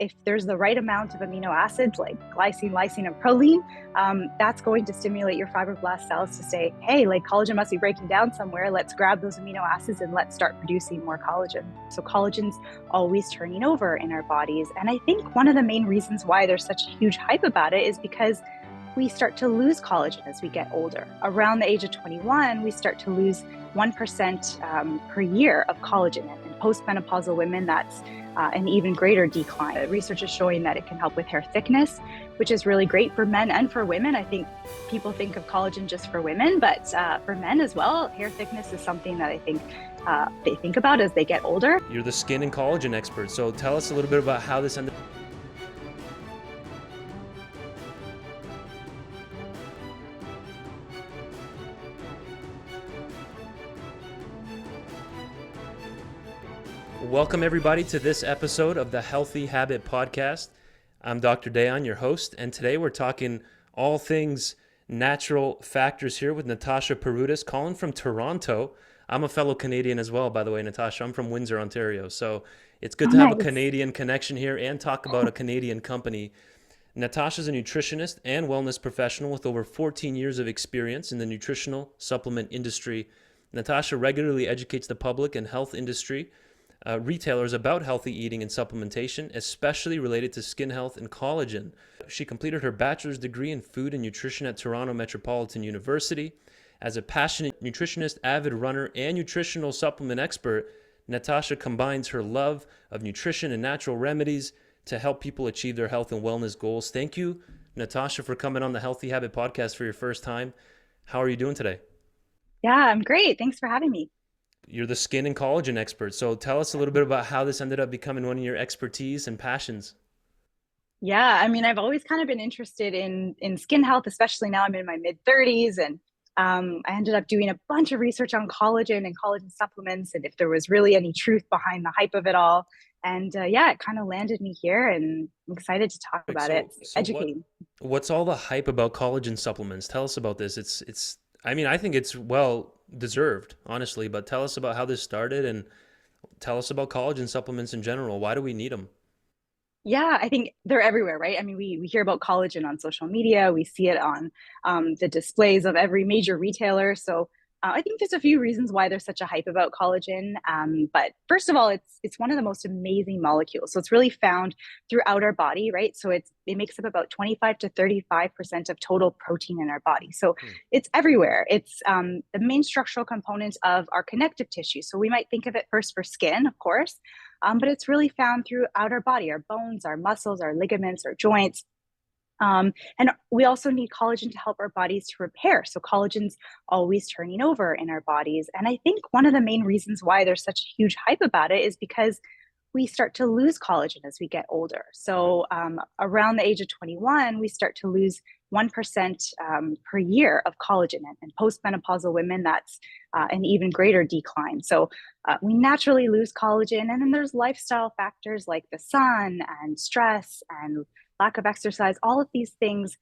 if there's the right amount of amino acids like glycine, lysine, and proline, that's going to stimulate your fibroblast cells to say, hey, like collagen must be breaking down somewhere. Let's grab those amino acids and let's start producing more collagen. So collagen's always turning over in our bodies. And I think one of the main reasons why there's such a huge hype about it is because we start to lose collagen as we get older. Around the age of 21, we start to lose 1% per year of collagen. And in postmenopausal women, that's an even greater decline. Research is showing that it can help with hair thickness, which is really great for men and for women. I think people think of collagen just for women, but for men as well, hair thickness is something that I think they think about as they get older. You're the skin and collagen expert, so tell us a little bit about how this ended. Welcome everybody to this episode of the Healthy Habit Podcast. I'm Dr. Dayan, your host, and today we're talking all things natural factors here with Natasha Paroutis, calling from Toronto. I'm a fellow Canadian as well, by the way, Natasha. I'm from Windsor, Ontario, so it's good to have a Canadian connection here and talk about a Canadian company. Natasha's a nutritionist and wellness professional with over 14 years of experience in the nutritional supplement industry. Natasha regularly educates the public and health industry retailers about healthy eating and supplementation, especially related to skin health and collagen. She completed her bachelor's degree in food and nutrition at Toronto Metropolitan University. As a passionate nutritionist, avid runner, and nutritional supplement expert, Natasha combines her love of nutrition and natural remedies to help people achieve their health and wellness goals. Thank you, Natasha, for coming on the Healthy Habit Podcast for your first time. How are you doing today? Yeah, I'm great. Thanks for having me. You're the skin and collagen expert. So tell us a little bit about how this ended up becoming one of your expertise and passions. Yeah, I mean, I've always kind of been interested in skin health, especially now I'm in my mid 30s. And I ended up doing a bunch of research on collagen and collagen supplements and if there was really any truth behind the hype of it all. And yeah, it kind of landed me here and I'm excited to talk about it. Educating. What's all the hype about collagen supplements? Tell us about this. I think it's well deserved, honestly, but tell us about how this started and tell us about collagen supplements in general. Why do we need them? Yeah, I think they're everywhere, right? I mean, we hear about collagen on social media. We see it on the displays of every major retailer. So I think there's a few reasons why there's such a hype about collagen. But first of all, it's one of the most amazing molecules. So it's really found throughout our body, right? So it makes up about 25 to 35% of total protein in our body. So it's everywhere. It's the main structural component of our connective tissue. So we might think of it first for skin, of course, but it's really found throughout our body, our bones, our muscles, our ligaments, our joints. And we also need collagen to help our bodies to repair. So collagen's always turning over in our bodies. And I think one of the main reasons why there's such a huge hype about it is because we start to lose collagen as we get older. So around the age of 21, we start to lose 1% per year of collagen. And postmenopausal women, that's an even greater decline. So we naturally lose collagen. And then there's lifestyle factors like the sun and stress and lack of exercise. All of these things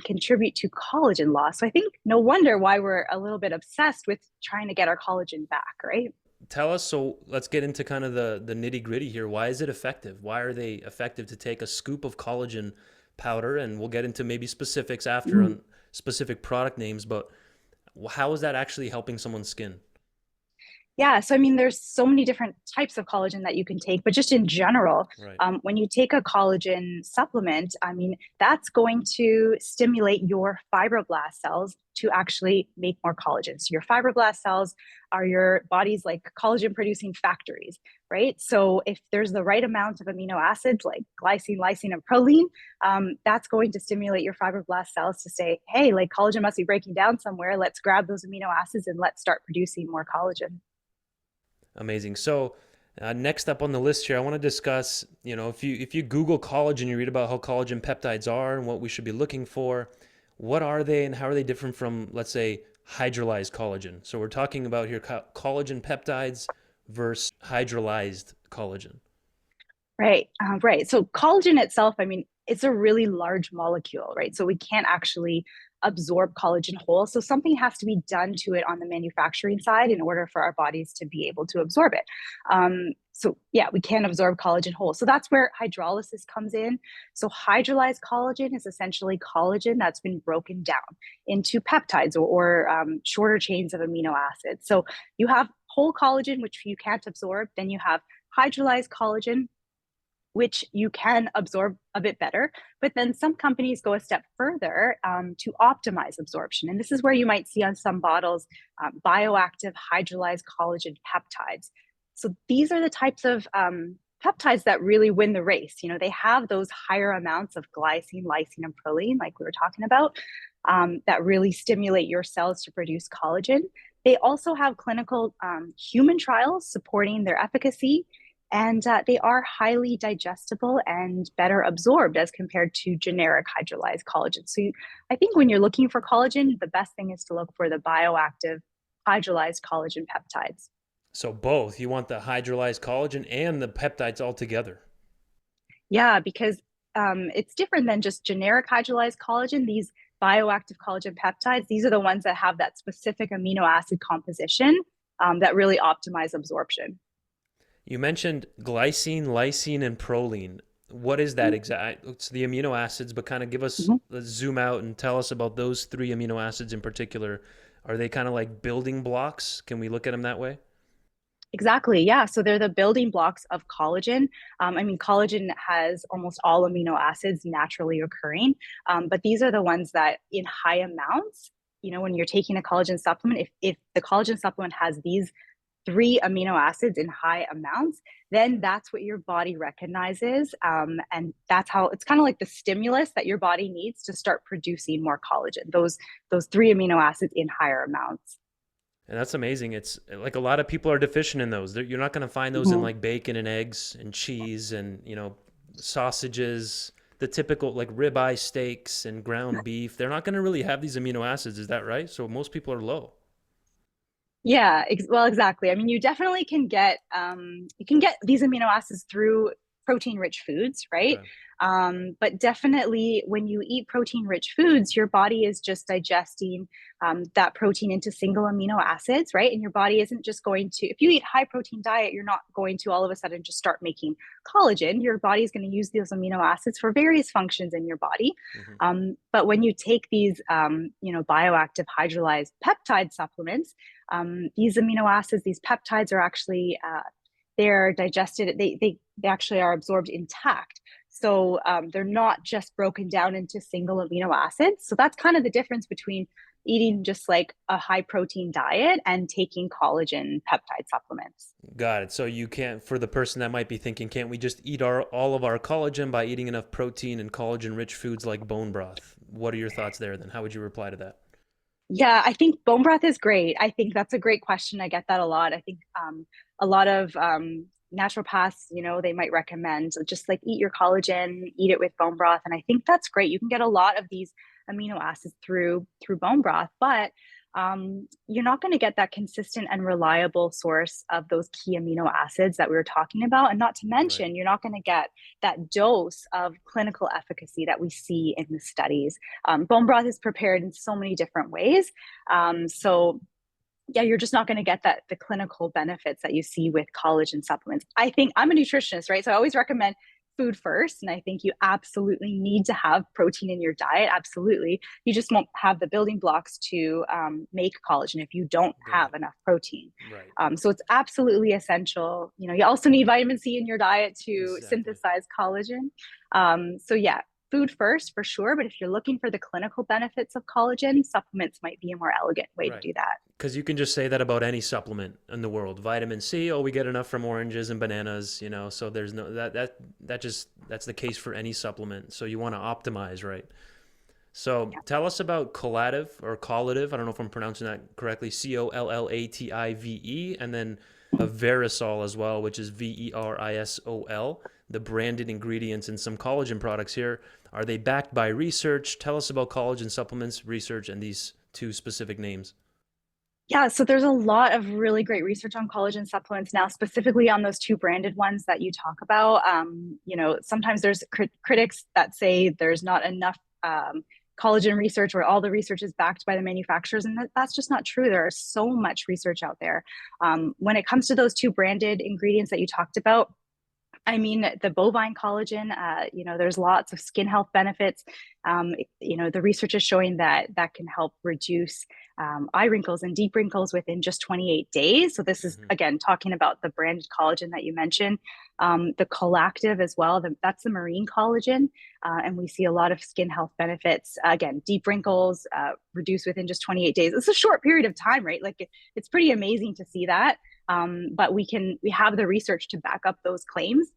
contribute to collagen loss. So I think no wonder why we're a little bit obsessed with trying to get our collagen back, right? Tell us, so let's get into kind of the nitty gritty here. Why is it effective? Why are they effective to take a scoop of collagen powder? And we'll get into maybe specifics after on specific product names, but how is that actually helping someone's skin? Yeah, so I mean, there's so many different types of collagen that you can take, but just in general, Right. when you take a collagen supplement, I mean, that's going to stimulate your fibroblast cells to actually make more collagen. So your fibroblast cells are your body's like collagen producing factories, right? So if there's the right amount of amino acids like glycine, lysine, and proline, that's going to stimulate your fibroblast cells to say, hey, like collagen must be breaking down somewhere. Let's grab those amino acids and let's start producing more collagen. Amazing. So next up on the list here, I want to discuss, if you Google collagen, you read about how collagen peptides are and what we should be looking for. What are they and how are they different from, let's say, hydrolyzed collagen? So we're talking about here collagen peptides versus hydrolyzed collagen. Right, right. So collagen itself, I mean, it's a really large molecule, right? So we can't actually absorb collagen whole. So something has to be done to it on the manufacturing side in order for our bodies to be able to absorb it. So yeah, we can absorb collagen whole. So that's where hydrolysis comes in. So hydrolyzed collagen is essentially collagen that's been broken down into peptides or shorter chains of amino acids. So you have whole collagen, which you can't absorb. Then you have hydrolyzed collagen, which you can absorb a bit better. But then some companies go a step further to optimize absorption. And this is where you might see on some bottles bioactive hydrolyzed collagen peptides. So these are the types of peptides that really win the race. You know, they have those higher amounts of glycine, lysine, and proline, like we were talking about, that really stimulate your cells to produce collagen. They also have clinical human trials supporting their efficacy, and they are highly digestible and better absorbed as compared to generic hydrolyzed collagen. So I think when you're looking for collagen, the best thing is to look for the bioactive hydrolyzed collagen peptides. So both, you want the hydrolyzed collagen and the peptides all together. Yeah, because it's different than just generic hydrolyzed collagen. These bioactive collagen peptides, these are the ones that have that specific amino acid composition that really optimize absorption. You mentioned glycine, lysine, and proline. What is that exact? It's the amino acids, but kind of give us, Mm-hmm. let's zoom out and tell us about those three amino acids in particular. Are they kind of like building blocks? Can we look at them that way? Exactly. Yeah. So they're the building blocks of collagen. I mean, collagen has almost all amino acids naturally occurring, but these are the ones that in high amounts, you know, when you're taking a collagen supplement, if the collagen supplement has these three amino acids in high amounts, then that's what your body recognizes. And that's how it's kind of like the stimulus that your body needs to start producing more collagen, those three amino acids in higher amounts. And that's amazing. It's like a lot of people are deficient in those. You're not going to find those in Mhm. like bacon and eggs and cheese and, sausages, the typical like ribeye steaks and ground beef. They're not going to really have these amino acids. Is that right? So most people are low. Yeah, well, exactly. I mean, you can get these amino acids through protein-rich foods, right? Okay. But definitely, when you eat protein-rich foods, your body is just digesting that protein into single amino acids, right? And your body isn't just going to, if you eat high protein diet, you're not going to all of a sudden just start making collagen. Your body is going to use those amino acids for various functions in your body. Hmm. But when you take these, bioactive hydrolyzed peptide supplements, these amino acids, these peptides are actually they're digested. They actually are absorbed intact. So they're not just broken down into single amino acids. So that's kind of the difference between eating just like a high protein diet and taking collagen peptide supplements. Got it. So you can't, for the person that might be thinking, can't we just eat all of our collagen by eating enough protein and collagen rich foods like bone broth? What are your thoughts there then? How would you reply to that? Yeah, I think bone broth is great. I think that's a great question. I get that a lot. I think a lot of naturopaths, you know, they might recommend just like eat your collagen, eat it with bone broth, and I think that's great. You can get a lot of these amino acids through bone broth, but you're not going to get that consistent and reliable source of those key amino acids that we were talking about, and not to Right. mention, you're not going to get that dose of clinical efficacy that we see in the studies. Bone broth is prepared in so many different ways. So yeah, you're just not going to get that the clinical benefits that you see with collagen supplements. I think I'm a nutritionist, right? So I always recommend food first. And I think you absolutely need to have protein in your diet. Absolutely. You just won't have the building blocks to make collagen if you don't Got have it. enough protein. Right. So it's absolutely essential. You know, you also need vitamin C in your diet to Exactly. synthesize collagen. So yeah, food first for sure. But if you're looking for the clinical benefits of collagen, supplements might be a more elegant way to Right. do that. Because you can just say that about any supplement in the world. Vitamin C, oh, we get enough from oranges and bananas, so there's no that's the case for any supplement. So you want to optimize, right? So tell us about collative. I don't know if I'm pronouncing that correctly. Collative, and then a Verisol as well, which is Verisol. The branded ingredients in some collagen products here. Are they backed by research? Tell us about collagen supplements, research, and these two specific names. Yeah, so there's a lot of really great research on collagen supplements now, specifically on those two branded ones that you talk about. You know, sometimes there's critics that say there's not enough collagen research where all the research is backed by the manufacturers, and that's just not true. There is so much research out there. When it comes to those two branded ingredients that you talked about, I mean, the bovine collagen, there's lots of skin health benefits. The research is showing that that can help reduce eye wrinkles and deep wrinkles within just 28 days. So this is, Mm-hmm. again, talking about the branded collagen that you mentioned. The Collactive as well, that's the marine collagen. And we see a lot of skin health benefits. Again, deep wrinkles reduced within just 28 days. It's a short period of time, right? Like it's pretty amazing to see that. But we have the research to back up those claims.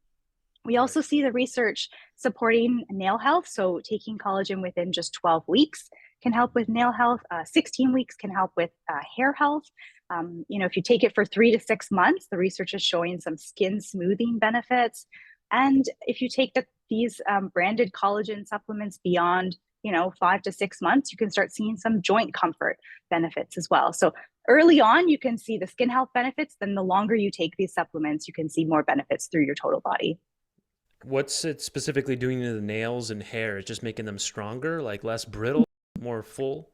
We Right. also see the research supporting nail health. So taking collagen within just 12 weeks can help with nail health. 16 weeks can help with hair health. If you take it for 3 to 6 months, the research is showing some skin smoothing benefits. And if you take these branded collagen supplements beyond 5 to 6 months, you can start seeing some joint comfort benefits as well. So early on, you can see the skin health benefits. Then the longer you take these supplements, you can see more benefits through your total body. What's it specifically doing to the nails and hair? It's just making them stronger, like less brittle, more full?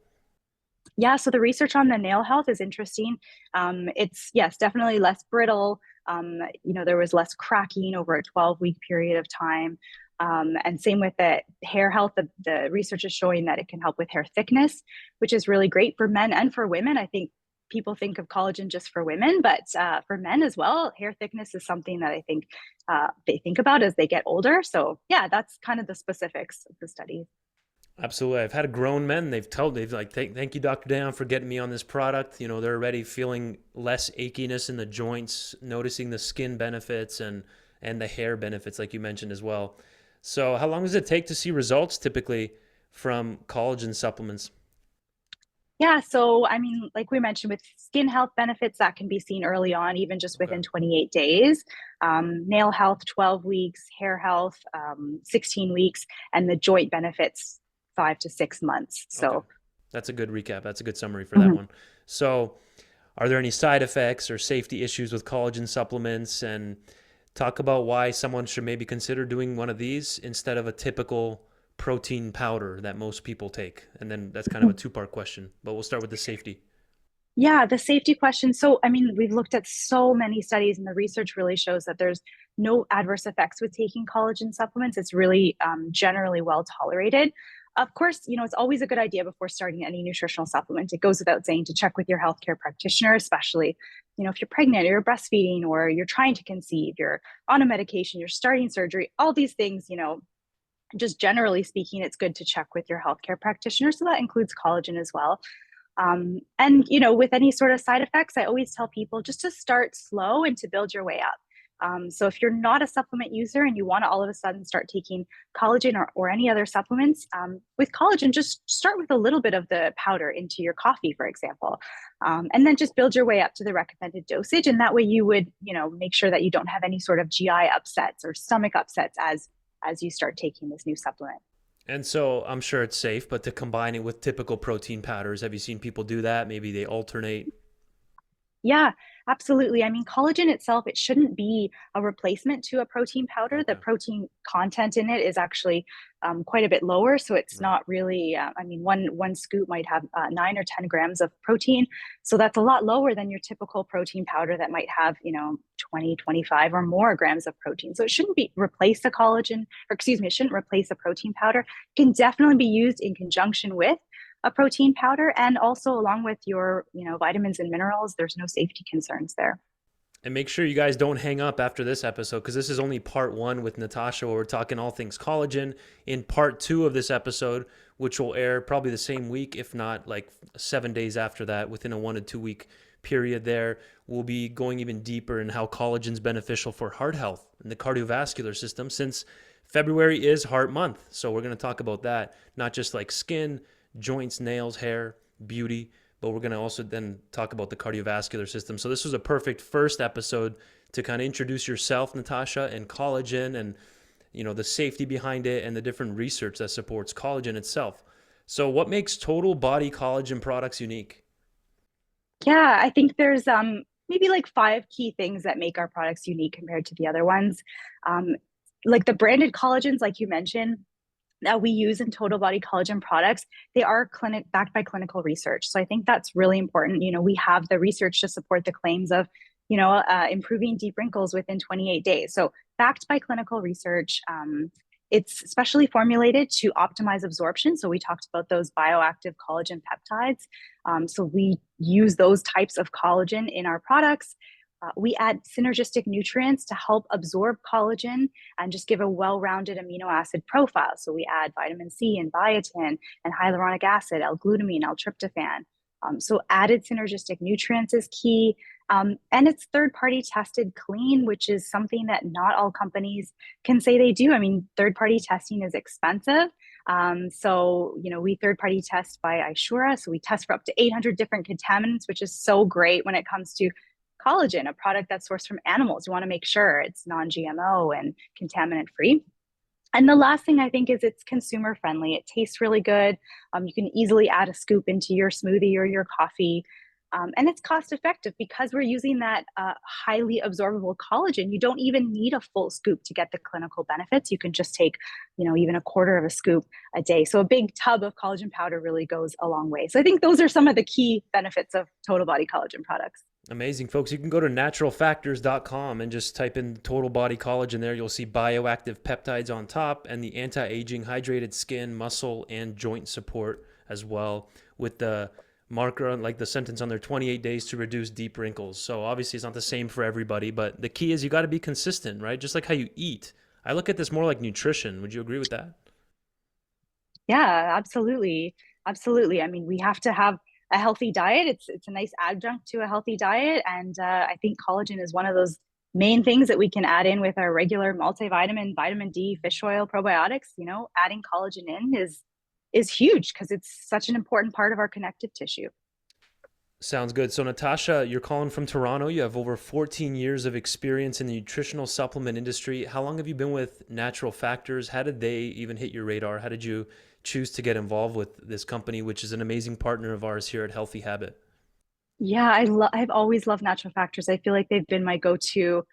Yeah, so the research on the nail health is interesting. It's, yes, definitely less brittle. There was less cracking over a 12-week period of time. And same with the hair health. The research is showing that it can help with hair thickness, which is really great for men and for women. I think people think of collagen just for women, but for men as well, hair thickness is something that I think they think about as they get older. So yeah, that's kind of the specifics of the study. Absolutely. I've had grown men, they've like, thank you, Dr. Dayon, for getting me on this product. They're already feeling less achiness in the joints, noticing the skin benefits and the hair benefits, like you mentioned as well. So how long does it take to see results typically from collagen supplements? Yeah, so I mean, like we mentioned, with skin health benefits that can be seen early on, even just Okay. within 28 days. Nail health, 12 weeks, hair health, 16 weeks, and the joint benefits, 5 to 6 months. Okay. So, That's a good recap. That's a good summary for that mhm. one. So, are there any side effects or safety issues with collagen supplements? And talk about why someone should maybe consider doing one of these instead of a typical protein powder that most people take. And then that's kind of a two-part question, but we'll start with the safety. Yeah, the safety question. So, I mean, we've looked at so many studies, and the research really shows that there's no adverse effects with taking collagen supplements. It's really generally well tolerated. Of course, it's always a good idea before starting any nutritional supplement. It goes without saying to check with your healthcare practitioner, especially, if you're pregnant or you're breastfeeding or you're trying to conceive, you're on a medication, you're starting surgery, all these things, just generally speaking, it's good to check with your healthcare practitioner. So that includes collagen as well. And with any sort of side effects, I always tell people just to start slow and to build your way up. So if you're not a supplement user and you want to all of a sudden start taking collagen or any other supplements, with collagen, just start with a little bit of the powder into your coffee, for example, and then just build your way up to the recommended dosage. And that way you would, make sure that you don't have any sort of GI upsets or stomach upsets as you start taking this new supplement. And so I'm sure it's safe, but to combine it with typical protein powders, have you seen people do that? Maybe they alternate. Yeah, absolutely. I mean, collagen itself, it shouldn't be a replacement to a protein powder. The Okay. protein content in it is actually quite a bit lower. So it's Right. not really, I mean, one scoop might have 9 or 10 grams of protein. So that's a lot lower than your typical protein powder that might have, 20, 25 or more grams of protein. So it shouldn't be replace a collagen, or excuse me, it shouldn't replace a protein powder. It can definitely be used in conjunction with a protein powder, and also along with your vitamins and minerals. There's no safety concerns there. And make sure you guys don't hang up after this episode because this is only part one with Natasha, where we're talking all things collagen. In part two of this episode, which will air probably the same week, if not like 7 days after that, within a 1 to 2 week period, there we'll be going even deeper in how collagen is beneficial for heart health and the cardiovascular system, since February is Heart Month. So we're going to talk about that, not just like skin, joints, nails, hair, beauty, but we're going to also then talk about the cardiovascular system. So this was a perfect first episode to kind of introduce yourself, Natasha, and collagen, and the safety behind it and the different research that supports collagen itself. So what makes total body collagen products unique? Yeah, I think there's maybe like 5 key things that make our products unique compared to the other ones. Um, like the branded collagens, like you mentioned, that we use in total body collagen products, they are clinic backed by clinical research. So I think that's really important. We have the research to support the claims of, improving deep wrinkles within 28 days. So backed by clinical research. It's specially formulated to optimize absorption. So we talked about those bioactive collagen peptides. So we use those types of collagen in our products. We add synergistic nutrients to help absorb collagen and just give a well-rounded amino acid profile. So we add vitamin C and biotin and hyaluronic acid, L-glutamine, L-tryptophan. So added synergistic nutrients is key. And it's third-party tested clean, which is something that not all companies can say they do. I mean, third-party testing is expensive. We third-party test by Ishura. So we test for up to 800 different contaminants, which is so great when it comes to collagen, a product that's sourced from animals. You want to make sure it's non-GMO and contaminant free. And the last thing I think is it's consumer friendly. It tastes really good. You can easily add a scoop into your smoothie or your coffee. And it's cost effective because we're using that highly absorbable collagen. You don't even need a full scoop to get the clinical benefits. You can just take, even a quarter of a scoop a day. So a big tub of collagen powder really goes a long way. So I think those are some of the key benefits of total body collagen products. Amazing, folks. You can go to naturalfactors.com and just type in total body collagen there. You'll see bioactive peptides on top and the anti-aging, hydrated skin, muscle, and joint support as well, with the marker on, like the sentence on there, 28 days to reduce deep wrinkles. So obviously it's not the same for everybody, but the key is you got to be consistent, right? Just like how you eat. I look at this more like nutrition. Would you agree with that? Yeah, absolutely. Absolutely. I mean, we have to have a healthy diet. It's a nice adjunct to a healthy diet. And I think collagen is one of those main things that we can add in with our regular multivitamin, vitamin D, fish oil, probiotics. Adding collagen in is huge because it's such an important part of our connective tissue. Sounds good. So, Natasha, you're calling from Toronto. You have over 14 years of experience in the nutritional supplement industry. How long have you been with Natural Factors? How did they even hit your radar? How did you choose to get involved with this company, which is an amazing partner of ours here at Healthy Habit? Yeah, I've always loved natural factors. I feel like they've been my go-to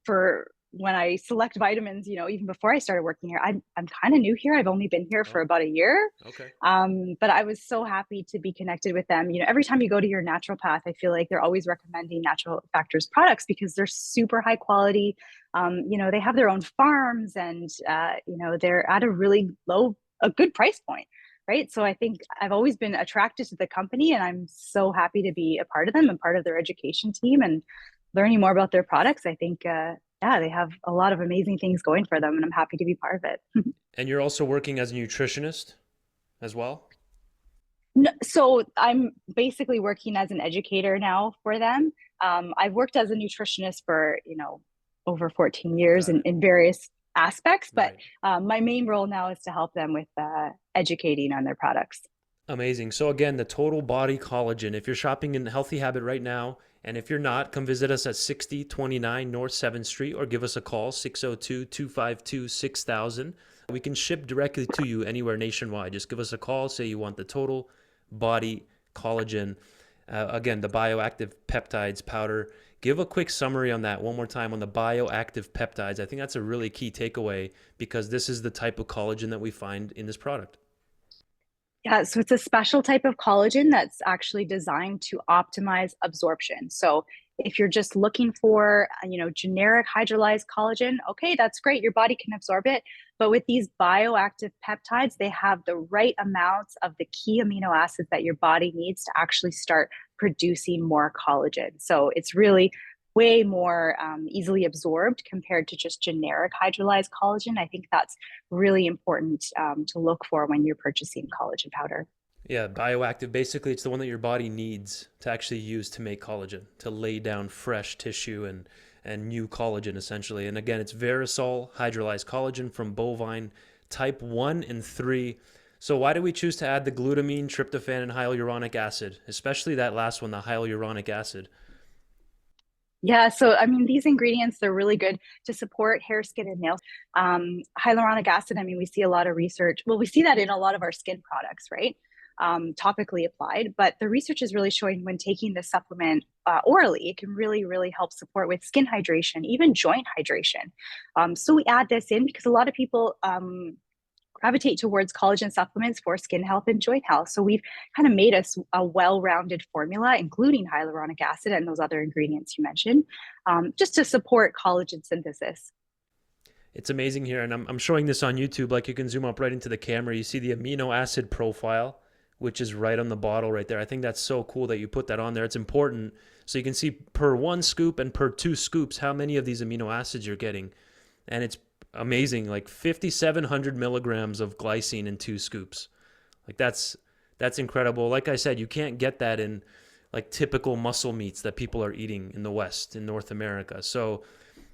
for when I select vitamins, even before I started working here. I'm kind of new here. I've only been here for Oh, about a year. okay. But I was so happy to be connected with them. Every time you go to your naturopath, I feel like they're always recommending natural factors products because they're super high quality. They have their own farms and they're at a really a good price point. Right. So I think I've always been attracted to the company and I'm so happy to be a part of them and part of their education team and learning more about their products. I think, yeah, they have a lot of amazing things going for them and I'm happy to be part of it. And you're also working as a nutritionist as well? No, so I'm basically working as an educator now for them. I've worked as a nutritionist for, over 14 years Got it. in various aspects, but Right. my main role now is to help them with educating on their products. Amazing. So again, the total body collagen. If you're shopping in Healthy Habit right now, and if you're not, come visit us at 6029 North 7th Street or give us a call, 602-252-6000. We can ship directly to you anywhere nationwide. Just give us a call, say you want the total body collagen. Again, the bioactive peptides powder. Give a quick summary on that one more time on the bioactive peptides. I think that's a really key takeaway because this is the type of collagen that we find in this product. Yeah, so it's a special type of collagen that's actually designed to optimize absorption. So if you're just looking for, generic hydrolyzed collagen, okay, that's great. Your body can absorb it. But with these bioactive peptides, they have the right amounts of the key amino acids that your body needs to actually start producing more collagen. So it's really way more easily absorbed compared to just generic hydrolyzed collagen. I think that's really important to look for when you're purchasing collagen powder. Yeah, bioactive. Basically, it's the one that your body needs to actually use to make collagen, to lay down fresh tissue and new collagen, essentially. And again, it's VERISOL, hydrolyzed collagen from bovine type 1 and 3. So why do we choose to add the glutamine, tryptophan, and hyaluronic acid, especially that last one, the hyaluronic acid? Yeah, so I mean, these ingredients, they're really good to support hair, skin, and nails. Hyaluronic acid, I mean, we see a lot of research. Well, we see that in a lot of our skin products, right? Topically applied. But the research is really showing when taking the supplement orally, it can really, really help support with skin hydration, even joint hydration. So we add this in because a lot of people gravitate towards collagen supplements for skin health and joint health. So we've kind of made us a well-rounded formula, including hyaluronic acid and those other ingredients you mentioned, just to support collagen synthesis. It's amazing here, and I'm showing this on YouTube. Like, you can zoom up right into the camera. You see the amino acid profile, which is right on the bottle right there. I think that's so cool that you put that on there. It's important. So you can see per 1 scoop and per 2 scoops how many of these amino acids you're getting. And it's amazing, like 5,700 milligrams of glycine in 2 scoops. Like that's incredible. Like I said, you can't get that in like typical muscle meats that people are eating in the West, in North America. So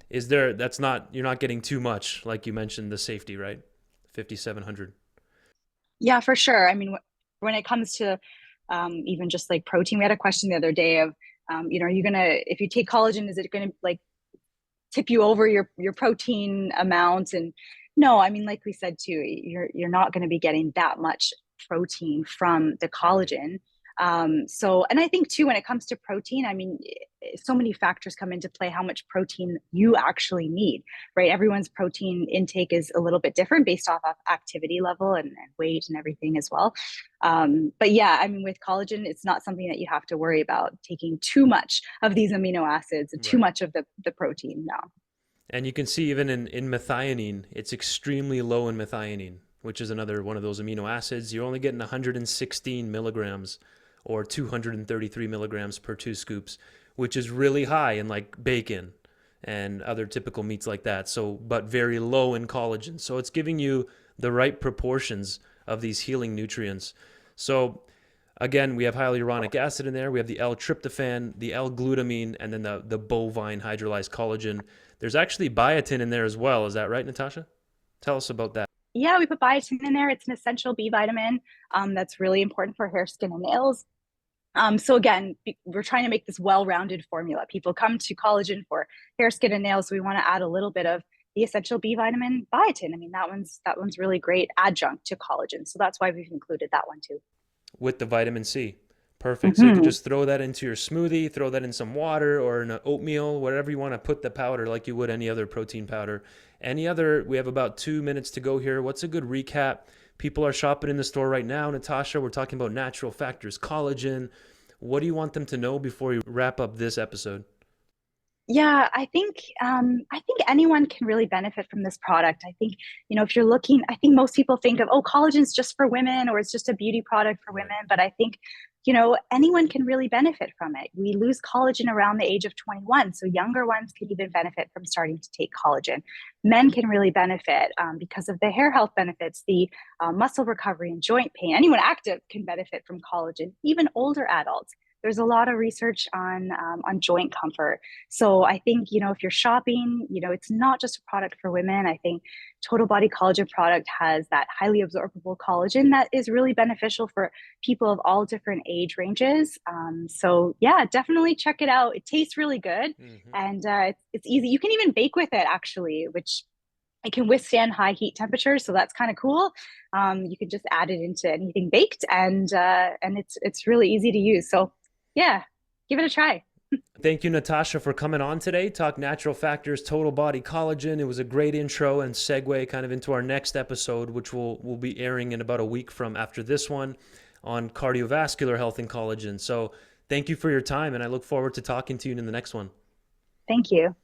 you're not getting too much, like you mentioned, the safety, right? 5,700. Yeah, for sure. I mean, when it comes to even just like protein, we had a question the other day of, are you gonna, if you take collagen, is it gonna like tip you over your protein amount? And no, I mean, like we said too, you're not going to be getting that much protein from the Right. collagen. So, and I think too, when it comes to protein, I mean, so many factors come into play how much protein you actually need, right? Everyone's protein intake is a little bit different based off of activity level and weight and everything as well. But yeah, I mean, with collagen, it's not something that you have to worry about taking too much of these amino acids and too Right. much of the protein. No. And you can see even in methionine, it's extremely low in methionine, which is another one of those amino acids. You're only getting 116 milligrams or 233 milligrams per 2 scoops, which is really high in like bacon and other typical meats like that. So, but very low in collagen. So it's giving you the right proportions of these healing nutrients. So again, we have hyaluronic acid in there. We have the L-tryptophan, the L-glutamine, and then the bovine hydrolyzed collagen. There's actually biotin in there as well. Is that right, Natasha? Tell us about that. Yeah, we put biotin in there. It's an essential B vitamin that's really important for hair, skin, and nails. So again, we're trying to make this well-rounded formula. People come to collagen for hair, skin, and nails. So we want to add a little bit of the essential B vitamin biotin. I mean, that one's really great adjunct to collagen. So that's why we've included that one too. With the vitamin C. Perfect. So you could Mm-hmm. just throw that into your smoothie, throw that in some water or in an oatmeal, whatever you want to put the powder, like you would any other protein powder. We have about 2 minutes to go here. What's a good recap? People are shopping in the store right now. Natasha, we're talking about natural factors, collagen. What do you want them to know before you wrap up this episode? Yeah, I think anyone can really benefit from this product. I think, if you're looking, I think most people think of, oh, collagen's just for women or it's just a beauty product for Right. women. But I think, anyone can really benefit from it. We lose collagen around the age of 21. So younger ones can even benefit from starting to take collagen. Men can really benefit because of the hair health benefits, the muscle recovery and joint pain. Anyone active can benefit from collagen, even older adults. There's a lot of research on joint comfort. So I think, if you're shopping, it's not just a product for women. I think Total Body Collagen product has that highly absorbable collagen that is really beneficial for people of all different age ranges. So yeah, definitely check it out. It tastes really good, Hmm. and it's easy. You can even bake with it actually, which it can withstand high heat temperatures, so that's kind of cool. You can just add it into anything baked, and it's really easy to use. So yeah, give it a try. Thank you, Natasha, for coming on today. Talk natural factors, total body collagen. It was a great intro and segue kind of into our next episode, which will be airing in about a week from after this one on cardiovascular health and collagen. So thank you for your time, and I look forward to talking to you in the next one. Thank you.